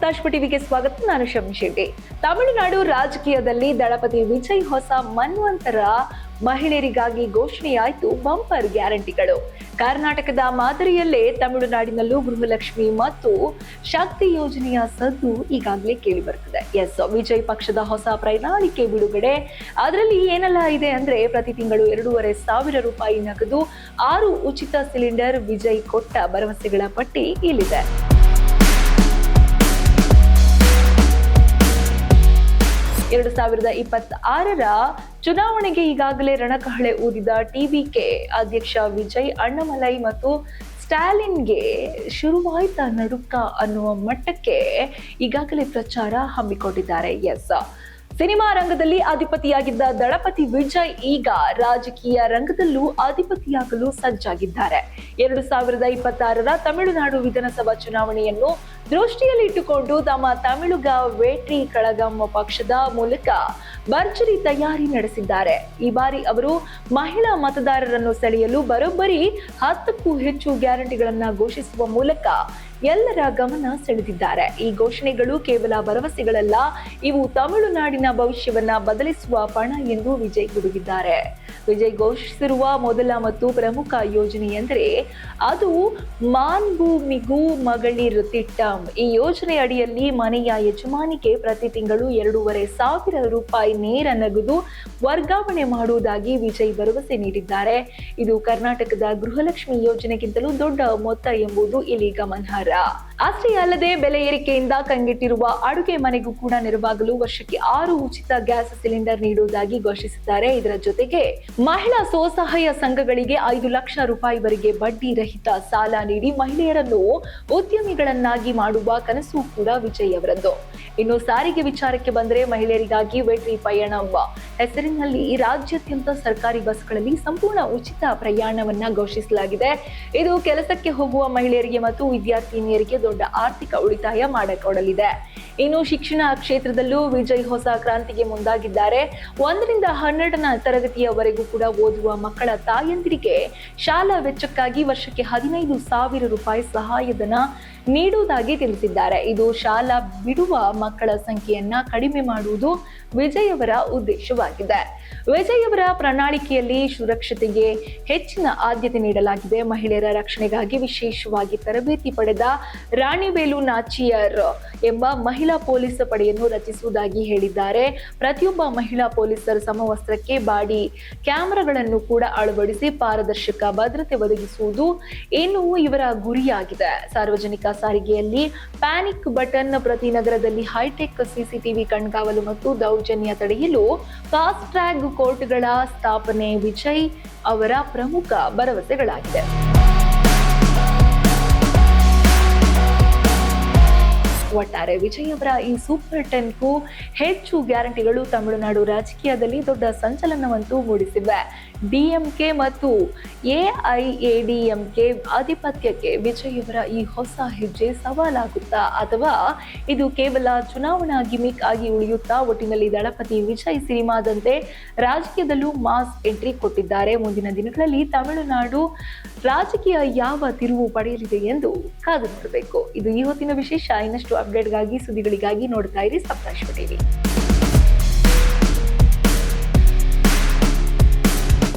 ಸಪ್ತಾಶ್ವ ಟಿವಿಗೆ ಸ್ವಾಗತ. ನಾನು ಶಮಿ ಶೆಟ್ಟಿ. ತಮಿಳುನಾಡು ರಾಜಕೀಯದಲ್ಲಿ ದಳಪತಿ ವಿಜಯ್ ಹೊಸ ಮನ್ವಂತರ ಮಹಿಳೆಯರಿಗಾಗಿ ಘೋಷಣೆಯಾಯಿತು ಬಂಪರ್ ಗ್ಯಾರಂಟಿಗಳು. ಕರ್ನಾಟಕದ ಮಾದರಿಯಲ್ಲೇ ತಮಿಳುನಾಡಿನಲ್ಲೂ ಗೃಹಲಕ್ಷ್ಮಿ ಮತ್ತು ಶಕ್ತಿ ಯೋಜನೆಯ ಸದ್ದು ಈಗಾಗಲೇ ಕೇಳಿ ಬರ್ತದೆ. ವಿಜಯ್ ಪಕ್ಷದ ಹೊಸ ಪ್ರಣಾಳಿಕೆ ಬಿಡುಗಡೆ. ಅದರಲ್ಲಿ ಏನೆಲ್ಲ ಇದೆ ಅಂದ್ರೆ, ಪ್ರತಿ ತಿಂಗಳು 2,500 ರೂಪಾಯಿ ನಗದು, 6 ಉಚಿತ ಸಿಲಿಂಡರ್. ವಿಜಯ್ ಕೊಟ್ಟ ಭರವಸೆಗಳ ಪಟ್ಟಿ ಇಲ್ಲಿದೆ. 2026ರ ಚುನಾವಣೆಗೆ ಈಗಾಗಲೇ ರಣಕಹಳೆ ಊದಿದ ಟಿವಿಕೆ ಅಧ್ಯಕ್ಷ ವಿಜಯ್, ಅಣ್ಣಾಮಲೈ ಮತ್ತು ಸ್ಟಾಲಿನ್ಗೆ ಶುರುವಾಯ್ತ ನಡುಕ ಅನ್ನುವ ಮಟ್ಟಕ್ಕೆ ಈಗಾಗಲೇ ಪ್ರಚಾರ ಹಮ್ಮಿಕೊಂಡಿದ್ದಾರೆ. ಸಿನಿಮಾ ರಂಗದಲ್ಲಿ ಅಧಿಪತಿಯಾಗಿದ್ದ ದಳಪತಿ ವಿಜಯ್ ಈಗ ರಾಜಕೀಯ ರಂಗದಲ್ಲೂ ಅಧಿಪತಿಯಾಗಲು ಸಜ್ಜಾಗಿದ್ದಾರೆ. 2026ರ ತಮಿಳುನಾಡು ವಿಧಾನಸಭಾ ಚುನಾವಣೆಯನ್ನು ದೃಷ್ಟಿಯಲ್ಲಿ ಇಟ್ಟುಕೊಂಡು ತಮ್ಮ ತಮಿಳುಗ ವೇಟ್ರಿ ಕಳಗಂ ಪಕ್ಷದ ಮೂಲಕ ಭರ್ಜರಿ ತಯಾರಿ ನಡೆಸಿದ್ದಾರೆ. ಈ ಬಾರಿ ಅವರು ಮಹಿಳಾ ಮತದಾರರನ್ನು ಸೆಳೆಯಲು ಬರೋಬ್ಬರಿ 10ಕ್ಕೂ ಹೆಚ್ಚು ಗ್ಯಾರಂಟಿಗಳನ್ನ ಘೋಷಿಸುವ ಮೂಲಕ ಎಲ್ಲರ ಗಮನ ಸೆಳೆದಿದ್ದಾರೆ. ಈ ಘೋಷಣೆಗಳು ಕೇವಲ ಭರವಸೆಗಳಲ್ಲ, ಇವು ತಮಿಳುನಾಡಿನ ಭವಿಷ್ಯವನ್ನ ಬದಲಿಸುವ ಪಣ ಎಂದು ವಿಜಯ್ ಗುಡುಗಿದ್ದಾರೆ. ವಿಜಯ್ ಘೋಷಿಸಿರುವ ಮೊದಲ ಮತ್ತು ಪ್ರಮುಖ ಯೋಜನೆ ಎಂದರೆ ಅದು ಮಾನ್ಭೂಮಿಗೂ ಮಗಳಿರ್ ತಿಟ್ಟಂ. ಈ ಯೋಜನೆ ಅಡಿಯಲ್ಲಿ ಮನೆಯ ಯಜಮಾನಿಗೆ ಪ್ರತಿ ತಿಂಗಳು 2,500 ರೂಪಾಯಿ ನೇರ ನಗದು ವರ್ಗಾವಣೆ ಮಾಡುವುದಾಗಿ ವಿಜಯ್ ಭರವಸೆ ನೀಡಿದ್ದಾರೆ. ಇದು ಕರ್ನಾಟಕದ ಗೃಹಲಕ್ಷ್ಮಿ ಯೋಜನೆಗಿಂತಲೂ ದೊಡ್ಡ ಮೊತ್ತ ಎಂಬುದು ಇಲ್ಲಿ ಗಮನಾರ್ಹ. ಅಷ್ಟೇ ಅಲ್ಲದೆ ಬೆಲೆ ಏರಿಕೆಯಿಂದ ಕಂಗೆಟ್ಟಿರುವ ಅಡುಗೆ ಮನೆಗೂ ಕೂಡ ನೆರವಾಗಲು ವರ್ಷಕ್ಕೆ 6 ಉಚಿತ ಗ್ಯಾಸ್ ಸಿಲಿಂಡರ್ ನೀಡುವುದಾಗಿ ಘೋಷಿಸಿದ್ದಾರೆ. ಇದರ ಜೊತೆಗೆ ಮಹಿಳಾ ಸ್ವಸಹಾಯ ಸಂಘಗಳಿಗೆ 5 ಲಕ್ಷ ರೂಪಾಯಿವರೆಗೆ ಬಡ್ಡಿ ರಹಿತ ಸಾಲ ನೀಡಿ ಮಹಿಳೆಯರನ್ನು ಉದ್ಯಮಿಗಳನ್ನಾಗಿ ಮಾಡುವ ಕನಸು ಕೂಡ ವಿಜಯ್ ಅವರದ್ದು. ಇನ್ನು ಸಾರಿಗೆ ವಿಚಾರಕ್ಕೆ ಬಂದರೆ, ಮಹಿಳೆಯರಿಗಾಗಿ ವೇಟ್ರಿ ಪಯಣಂ ಹೆಸರಿನಲ್ಲಿ ರಾಜ್ಯಾದ್ಯಂತ ಸರ್ಕಾರಿ ಬಸ್ಗಳಲ್ಲಿ ಸಂಪೂರ್ಣ ಉಚಿತ ಪ್ರಯಾಣವನ್ನ ಘೋಷಿಸಲಾಗಿದೆ. ಇದು ಕೆಲಸಕ್ಕೆ ಹೋಗುವ ಮಹಿಳೆಯರಿಗೆ ಮತ್ತು ವಿದ್ಯಾರ್ಥಿನಿಯರಿಗೆ ದೊಡ್ಡ ಆರ್ಥಿಕ ಉಳಿತಾಯ ಮಾಡಿಕೊಡಲಿದೆ. ಇನ್ನು ಶಿಕ್ಷಣ ಕ್ಷೇತ್ರದಲ್ಲೂ ವಿಜಯ್ ಹೊಸ ಕ್ರಾಂತಿಗೆ ಮುಂದಾಗಿದ್ದಾರೆ. 1ರಿಂದ 12ನೇ ತರಗತಿಯವರೆಗೂ ಕೂಡ ಓದುವ ಮಕ್ಕಳ ತಾಯಂದಿರಿಗೆ ಶಾಲಾ ವೆಚ್ಚಕ್ಕಾಗಿ ವರ್ಷಕ್ಕೆ 15,000 ರೂಪಾಯಿ ಸಹಾಯಧನ ನೀಡುವುದಾಗಿ ತಿಳಿಸಿದ್ದಾರೆ. ಇದು ಶಾಲಾ ಬಿಡುವ ಮಕ್ಕಳ ಸಂಖ್ಯೆಯನ್ನ ಕಡಿಮೆ ಮಾಡುವುದು ವಿಜಯ್ ಅವರ ಉದ್ದೇಶವಾಗಿದೆ. ವಿಜಯ್ ಅವರ ಪ್ರಣಾಳಿಕೆಯಲ್ಲಿ ಸುರಕ್ಷತೆಗೆ ಹೆಚ್ಚಿನ ಆದ್ಯತೆ ನೀಡಲಾಗಿದೆ. ಮಹಿಳೆಯರ ರಕ್ಷಣೆಗಾಗಿ ವಿಶೇಷವಾಗಿ ತರಬೇತಿ ಪಡೆದ ರಾಣಿವೇಲು ನಾಚಿಯರ್ ಎಂಬ ಮಹಿಳಾ ಪೊಲೀಸ್ ಪಡೆಯನ್ನು ರಚಿಸುವುದಾಗಿ ಹೇಳಿದ್ದಾರೆ. ಪ್ರತಿಯೊಬ್ಬ ಮಹಿಳಾ ಪೊಲೀಸರ ಸಮವಸ್ತ್ರಕ್ಕೆ ಬಾಡಿ ಕ್ಯಾಮೆರಾಗಳನ್ನು ಕೂಡ ಅಳವಡಿಸಿ ಪಾರದರ್ಶಕ ಭದ್ರತೆ ಒದಗಿಸುವುದು ಇನ್ನು ಇವರ ಗುರಿಯಾಗಿದೆ. ಸಾರ್ವಜನಿಕ ಸಾರಿಗೆಯಲ್ಲಿ ಪ್ಯಾನಿಕ್ ಬಟನ್, ಪ್ರತಿ ನಗರದಲ್ಲಿ ಹೈಟೆಕ್ ಸಿಸಿಟಿವಿ ಕಣ್ಗಾವಲು ಮತ್ತು ದೌರ್ಜನ್ಯ ತಡೆಯಲು ಫಾಸ್ಟ್ ಟ್ರ್ಯಾಕ್ ಕೋರ್ಟ್ಗಳ ಸ್ಥಾಪನೆ ವಿಜಯ್ ಅವರ ಪ್ರಮುಖ ಭರವಸೆಗಳಾಗಿದೆ. ಒಟ್ಟಾರೆ ವಿಜಯ್ ಅವರ ಈ ಸೂಪರ್ 10ಕ್ಕೂ ಹೆಚ್ಚು ಗ್ಯಾರಂಟಿಗಳು ತಮಿಳುನಾಡು ರಾಜಕೀಯದಲ್ಲಿ ದೊಡ್ಡ ಸಂಚಲನವಂತೂ ಮೂಡಿಸಿವೆ. ಡಿಎಂಕೆ ಮತ್ತು ಎಐಎಡಿಎಂಕೆ ಆಧಿಪತ್ಯಕ್ಕೆ ವಿಜಯ್ ಅವರ ಈ ಹೊಸ ಹೆಜ್ಜೆ ಸವಾಲಾಗುತ್ತಾ, ಅಥವಾ ಇದು ಕೇವಲ ಚುನಾವಣಾ ಗಿಮಿಕ್ ಆಗಿ ಉಳಿಯುತ್ತಾ? ಒಟ್ಟಿನಲ್ಲಿ ದಳಪತಿ ವಿಜಯ್ ಸಿನಿಮಾದಂತೆ ರಾಜಕೀಯದಲ್ಲೂ ಮಾಸ್ ಎಂಟ್ರಿ ಕೊಟ್ಟಿದ್ದಾರೆ. ಮುಂದಿನ ದಿನಗಳಲ್ಲಿ ತಮಿಳುನಾಡು ರಾಜಕೀಯ ಯಾವ ತಿರುವು ಪಡೆಯಲಿದೆ ಎಂದು ಕಾದು ನೋಡಬೇಕು. ಇದು ಈ ಹೊತ್ತಿನ ವಿಶೇಷ. ಇನ್ನಷ್ಟು ಅಪ್ಡೇಟ್ಗಾಗಿ, ಸುದ್ದಿಗಳಿಗಾಗಿ ನೋಡ್ತಾ ಇರಿ ಸಪ್ತಾಶ್ವ ಟಿವಿ.